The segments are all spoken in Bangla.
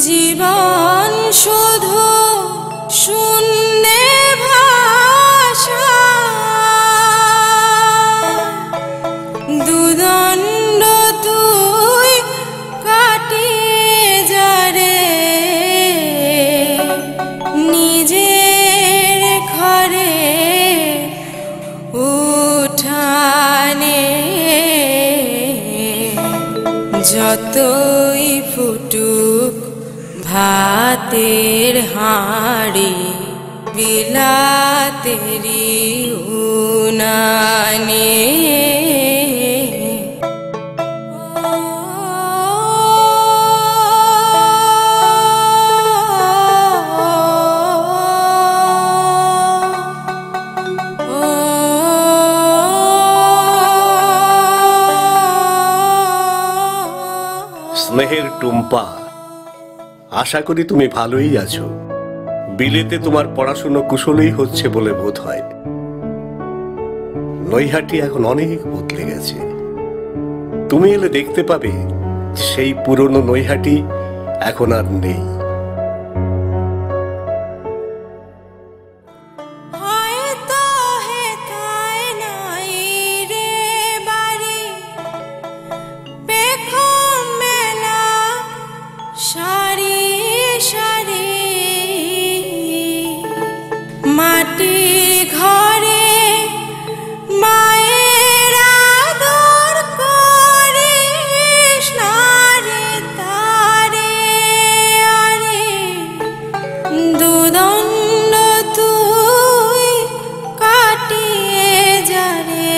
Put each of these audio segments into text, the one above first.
জীবন শুধু শূন্যে ভাষা, দুদণ্ড তুই কাটিয়ে যারে নিজের ঘরে উঠানে। যতই ফুটুক ভাতের হাঁড়ি বিলাতেরি উনানে, স্নেহের টুম্পা, আশা করি তুমি ভালোই আছো। বিলেতে তোমার পড়াশুনো কুশলেই হচ্ছে বলে বোধ হয়। নৈহাটি এখন অনেক বদলে গেছে। তুমি এলে দেখতে পাবে সেই পুরনো নৈহাটি এখন আর নেই। মাটি ঘরে মায়ের আদর করিস না রে তারে, আরে দুদণ্ড তুই কাটিয়ে যারে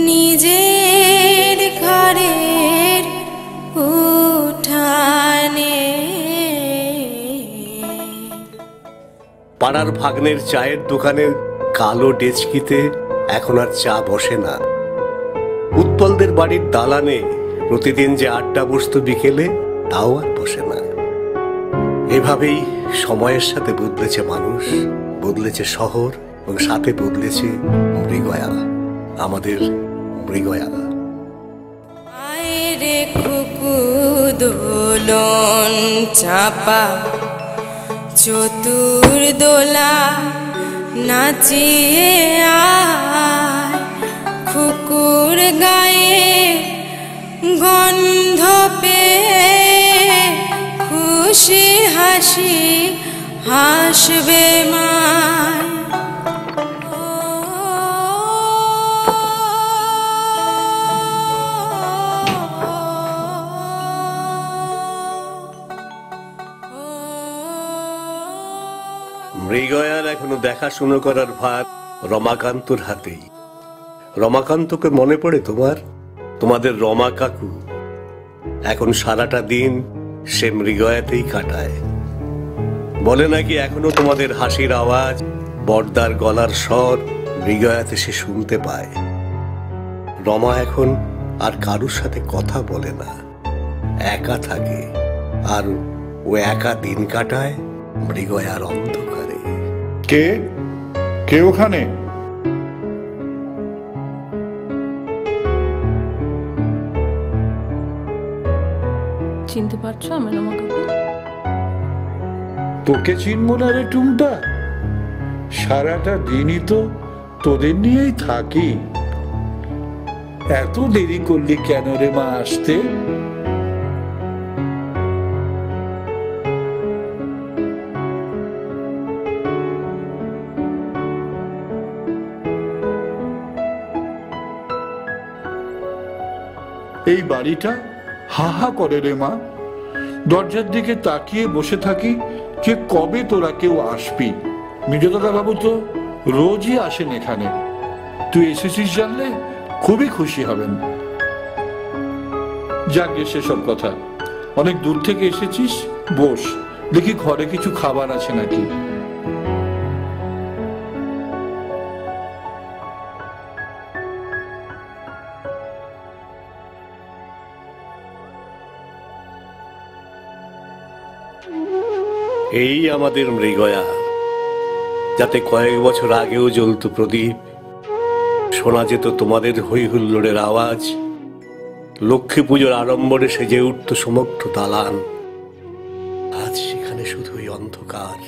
নিজের ঘরের উঠানে। পাড়ার ভাগ্নের চায়ের দোকানের কালো ডেচকিতে এখন আর চা বসে না। উৎপলদের বাড়ির দালানে প্রতিদিন যে আড্ডা বসত বিকেলে, তাও আর বসে না। এভাবেই সময়ের সাথে বদলেছে মানুষ, বদলেছে শহর, এবং সাথে বদলেছে মৃগয়া, আমাদের মৃগয়া। আয়রে খুকু দোলন চাপা চতুর দোলা নাচিয়ে আয়, খুকুর গায়ে গন্ধ পেয়ে খুশি হাসি হাসবে মায়। মৃগয়ার এখনো দেখাশুনো করার ভার রমাকান্তর হাতেই। রমাকান্তকে মনে পড়ে তোমার? তোমাদের রমা কাকু এখন সারাটা দিন সে মৃগয়াতেই কাটায়। বলে নাকি এখনো তোমাদের হাসির আওয়াজ, বর্দার গলার স্বর মৃগয়াতে সে শুনতে পায়। রমা এখন আর কারুর সাথে কথা বলে না, একা থাকে, আর ও একা দিন কাটায় মৃগয়ার অন্ধকারে। কে কে ওখানে? চিনতে পারছো আমি রমা কাকু? তোকে চিনবো না রে টুম্পা? সারাটা দিনই তো তোদের নিয়েই থাকি। এত দেরি করলি কেন রে মা আসতে? এই বাড়িটা হা হা করে রে মা। দরজার দিকে তাকিয়ে বসে থাকি যে কবে তোরা কেউ আসবি। মেজদাদা বাবু তো রোজই আসেন এখানে। তুই এসেছিস জানলে খুবই খুশি হবেন। যাকে সেসব কথা, অনেক দূর থেকে এসেছিস, বস, দেখি ঘরে কিছু খাবার আছে নাকি। এই আমাদের মৃগয়া, যাতে কয়েক বছর আগেও জ্বলত প্রদীপ, শোনা যেত তোমাদের হই হুল্লোড়ের আওয়াজ, লক্ষ্মী পুজোর আড়ম্বরে সেজে উঠত সমগ্র দালান। আজ সেখানে শুধুই অন্ধকার,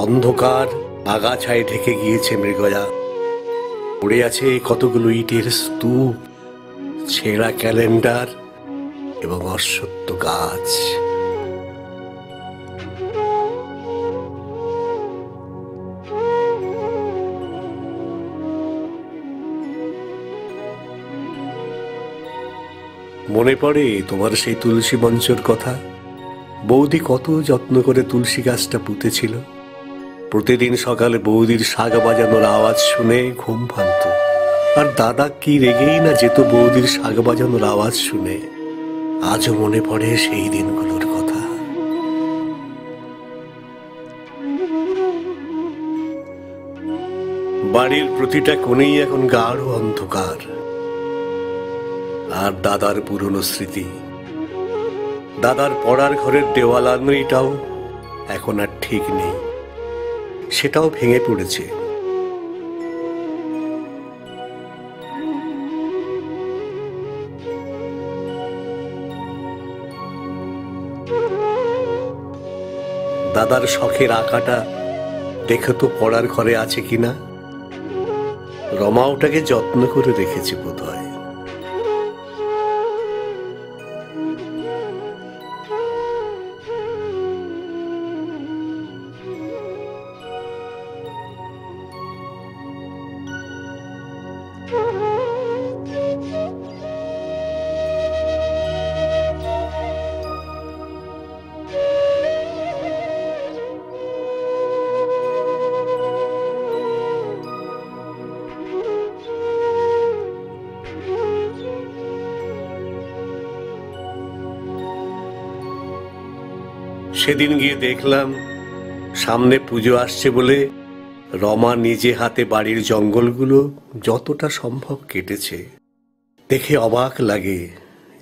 অন্ধকার আগাছায় ঢেকে গিয়েছে মৃগয়া। পড়ে আছে কতগুলো ইটের স্তূপ, ছেঁড়া ক্যালেন্ডার এবং অশ্বত্থ গাছ। মনে পড়ে তোমার সেই তুলসী মঞ্চের কথা? বৌদি কত যত্ন করে তুলসী গাছটা পুঁতেছিল। প্রতিদিন সকালে বৌদির শাক বাজানোর আওয়াজ শুনে ঘুম ভাঙত, আর দাদা কি রেগেই না যেত বৌদির শাক বাজানোর আওয়াজ শুনে। আজও মনে পড়ে সেই দিনগুলোর কথা। বাড়ির প্রতিটা কোণেই এখন গাঢ় অন্ধকার, আর দাদার পুরনো স্মৃতি, দাদার পড়ার ঘরের দেওয়াল আলমারিটাও এখন আর ঠিক নেই, সেটাও ভেঙে পড়েছে। দাদার শখের আঁকাটা দেখে তো পড়ার ঘরে আছে কিনা। রমা ওটাকে যত্ন করে রেখেছে বোধহয়। সেদিন গিয়ে দেখলাম সামনে পুজো আসছে বলে রমা নিজে হাতে বাড়ির জঙ্গলগুলো যতটা সম্ভব কেটেছে। দেখে অবাক লাগে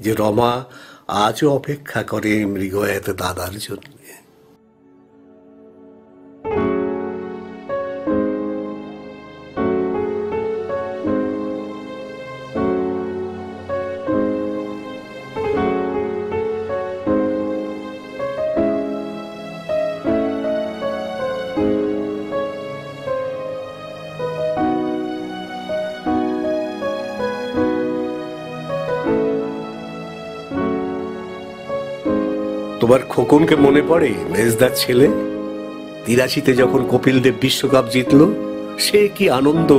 যে রমা আজও অপেক্ষা করে মৃগয়াত দাদার জন্য। তোমার খোকনকে মনে পড়ে? মেজদার ছেলে, ৮৩-তে যখন কপিল দেব বিশ্বকাপ জিতল, সে কি আনন্দ!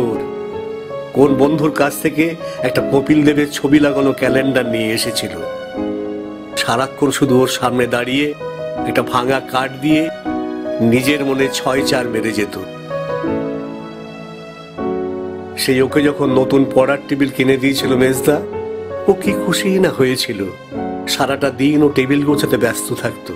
কোন বন্ধুর কাছ থেকে একটা কপিল দেবের ছবি লাগানো ক্যালেন্ডার নিয়ে এসেছিল। সারাক্ষণ শুধু ওর সামনে দাঁড়িয়ে একটা ভাঙা কাঠ দিয়ে নিজের মনে ৬-৪ মেরে যেত। সেই ওকে যখন নতুন পড়ার টেবিল কিনে দিয়েছিল মেজদা, ও কি খুশি না হয়েছিল। সারাটা দিন ও টেবিল গোছাতে ব্যস্ত থাকত।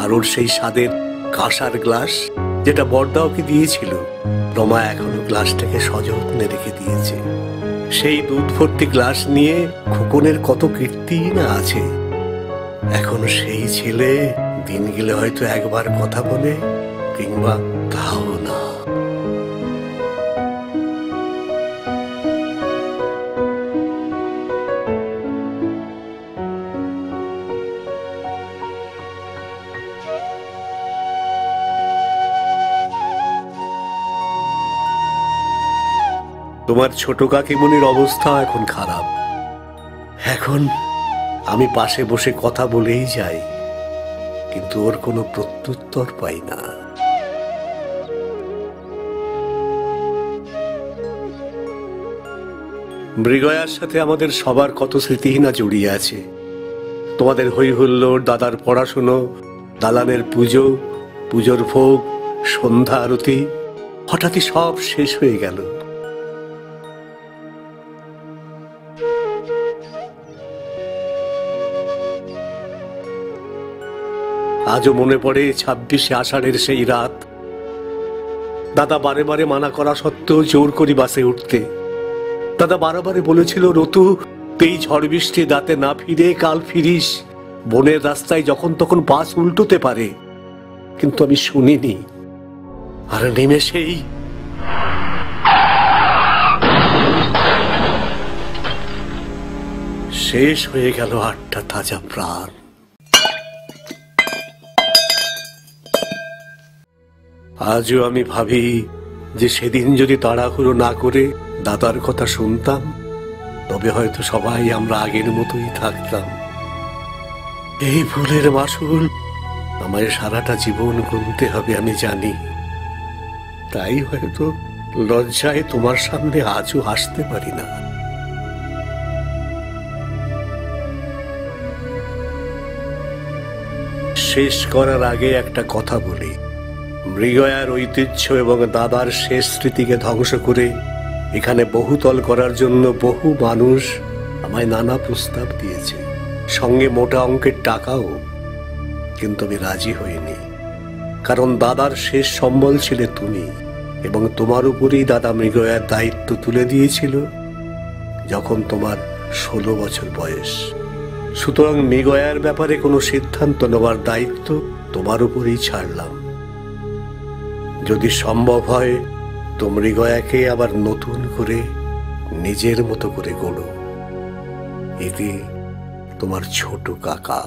আর ওর সেই স্বাদের কাঁসার গ্লাস যেটা বড়দা ওকে দিয়েছিল, রমা এখনো গ্লাসটাকে সযত্নে রেখে দিয়েছে। সেই দুধ ভর্তি গ্লাস নিয়ে খোকনের কত কীর্তি না আছে। এখনো সেই ছেলে দিন গেলে হয়তো একবার কথা বলে, কিংবা তাও না। তোমার ছোট কাকিমণির অবস্থা এখন খারাপ। এখন আমি পাশে বসে কথা বলেই যাই, কিন্তু ওর কোনো প্রত্যুত্তর পাই না। মৃগয়ার সাথে আমাদের সবার কত স্মৃতিই না জড়িয়ে আছে। তোমাদের হই হুল্লোড়, দাদার পড়াশুনো, দালানের পুজো, পুজোর ভোগ, সন্ধ্যা আরতি, হঠাৎই সব শেষ হয়ে গেল। আজও মনে পড়ে 26শে আষাঢ়ের সেই রাত। দাদা বারে বারে মানা করা সত্ত্বেও জোর করি বাসে উঠতে। দাদা বারবারে বলেছিল, রতু এই ঝড় বৃষ্টি দাঁতে না ফিরে কাল ফিরিস, বনের রাস্তায় যখন তখন বাস উল্টোতে পারে। কিন্তু আমি শুনিনি। আর নিমেষেই শেষ হয়ে গেল 8টা তাজা প্রাণ। আজও আমি ভাবি যে সেদিন যদি তাড়াহুড়ো না করে দাদার কথা শুনতাম, তবে হয়তো সবাই আমরা আগের মতোই থাকতাম। এই ভুলের মাসুল আমায় সারাটা জীবন গুনতে হবে আমি জানি। তাই হয়তো লজ্জায় তোমার সামনে আজও আসতে পারি না। শেষ করার আগে একটা কথা বলি। মৃগয়ার ঐতিহ্য এবং দাদার শেষ স্মৃতিকে ধ্বংস করে এখানে বহুতল করার জন্য বহু মানুষ আমায় নানা প্রস্তাব দিয়েছে, সঙ্গে মোটা অঙ্কের টাকাও। কিন্তু আমি রাজি হইনি, কারণ দাদার শেষ সম্বল ছিলে তুমি, এবং তোমার উপরেই দাদা মৃগয়ার দায়িত্ব তুলে দিয়েছিল যখন তোমার 16 বছর বয়স। সুতরাং মৃগয়ার ব্যাপারে কোনো সিদ্ধান্ত নেওয়ার দায়িত্ব তোমার উপরেই ছাড়লাম। যদি সম্ভব হয় তো মৃগয়াকে আবার নতুন করে নিজের মতো করে গড়ো। এতে তোমার ছোট কাকা।